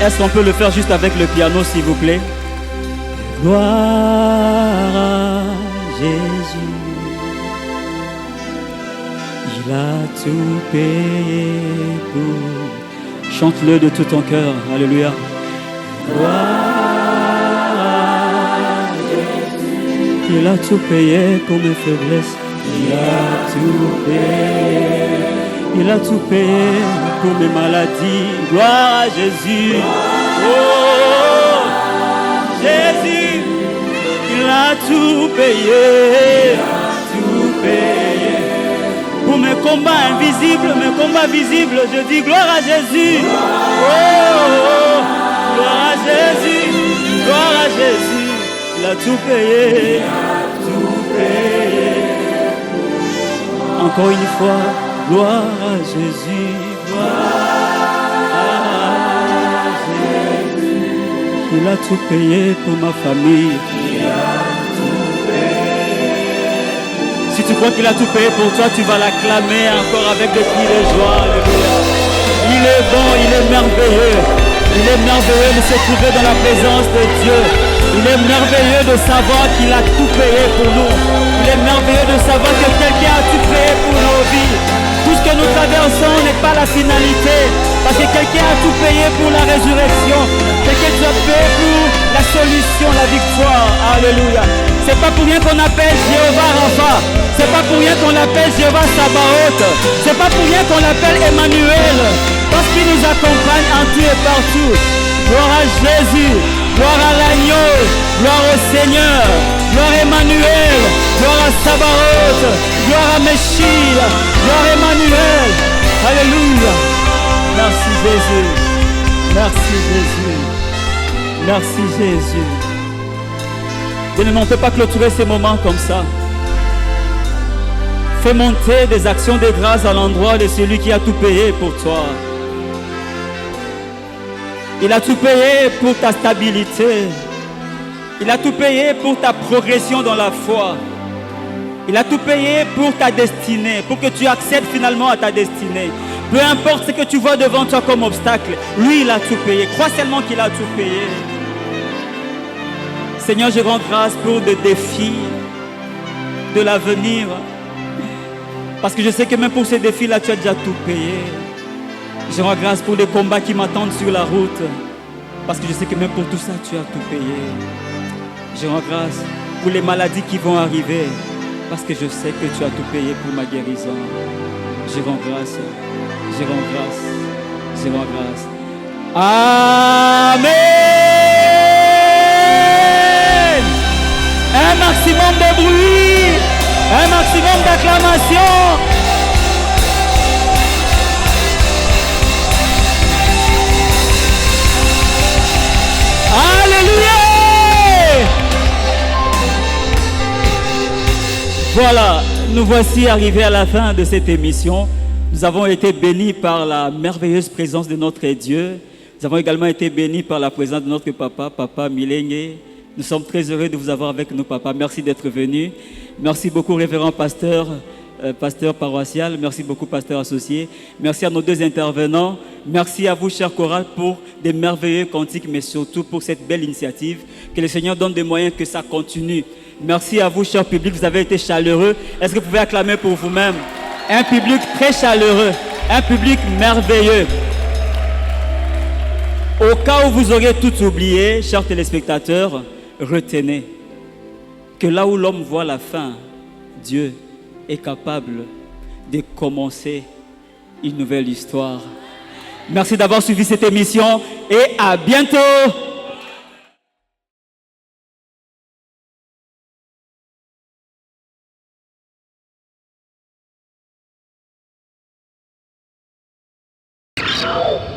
Est-ce qu'on peut le faire juste avec le piano, s'il vous plaît? Gloire à Jésus, il a tout payé pour... Chante-le de tout ton cœur, alléluia. Gloire à Jésus, il a tout payé pour mes faiblesses. Il a tout payé, il a tout payé pour mes maladies. Gloire à Jésus. Oh, Jésus, il a tout payé. Il a tout payé. Pour mes combats invisibles, mes combats visibles, je dis gloire à Jésus. Oh, gloire à Jésus. Gloire à Jésus. Il a tout payé. Il a tout payé. Encore une fois, gloire à Jésus, gloire à Jésus. Il a tout payé pour ma famille. Il a tout payé. Si tu crois qu'il a tout payé pour toi, tu vas l'acclamer encore avec des cris de joie. Alléluia. Il est bon, il est merveilleux. Il est merveilleux de se trouver dans la présence de Dieu. Il est merveilleux de savoir qu'il a tout payé pour nous. Il est merveilleux de savoir que quelqu'un a tout payé pour nos vies. Tout ce que nous traversons n'est pas la finalité. Parce que quelqu'un a tout payé pour la résurrection. Quelqu'un a payé pour la solution, la victoire. Alléluia. C'est pas pour rien qu'on appelle Jéhovah Rapha. C'est pas pour rien qu'on l'appelle Jéhovah Sabaoth. C'est pas pour rien qu'on l'appelle Emmanuel. Parce qu'il nous accompagne en tout et partout. Gloire à Jésus. Gloire à l'agneau, gloire au Seigneur, gloire à Emmanuel, gloire à Sabaoth, gloire à Messie, gloire à Emmanuel. Alléluia. Merci Jésus. Merci Jésus. Merci Jésus. Bien-aimé, on ne peut pas clôturer ces moments comme ça. Fais monter des actions de grâce à l'endroit de celui qui a tout payé pour toi. Il a tout payé pour ta stabilité. Il a tout payé pour ta progression dans la foi. Il a tout payé pour ta destinée, pour que tu accèdes finalement à ta destinée. Peu importe ce que tu vois devant toi comme obstacle, lui, il a tout payé. Crois seulement qu'il a tout payé. Seigneur, je rends grâce pour des défis de l'avenir. Parce que je sais que même pour ces défis-là, tu as déjà tout payé. Je rends grâce pour les combats qui m'attendent sur la route. Parce que je sais que même pour tout ça, tu as tout payé. Je rends grâce pour les maladies qui vont arriver. Parce que je sais que tu as tout payé pour ma guérison. Je rends grâce. Je rends grâce. Je rends grâce. Amen. Un maximum de bruit. Un maximum d'acclamation. Alléluia! Voilà, nous voici arrivés à la fin de cette émission. Nous avons été bénis par la merveilleuse présence de notre Dieu. Nous avons également été bénis par la présence de notre papa, Papa Milenge. Nous sommes très heureux de vous avoir avec nous, papa. Merci d'être venu. Merci beaucoup, révérend pasteur. Pasteur paroissial, merci beaucoup pasteur associé, merci à nos deux intervenants, merci à vous chers chorales pour des merveilleux cantiques, mais surtout pour cette belle initiative, que le Seigneur donne des moyens que ça continue. Merci à vous chers publics, vous avez été chaleureux. Est-ce que vous pouvez acclamer pour vous-même? Un public très chaleureux, un public merveilleux. Au cas où vous auriez tout oublié, chers téléspectateurs, retenez que là où l'homme voit la fin, Dieu est capable de commencer une nouvelle histoire. Merci d'avoir suivi cette émission et à bientôt. So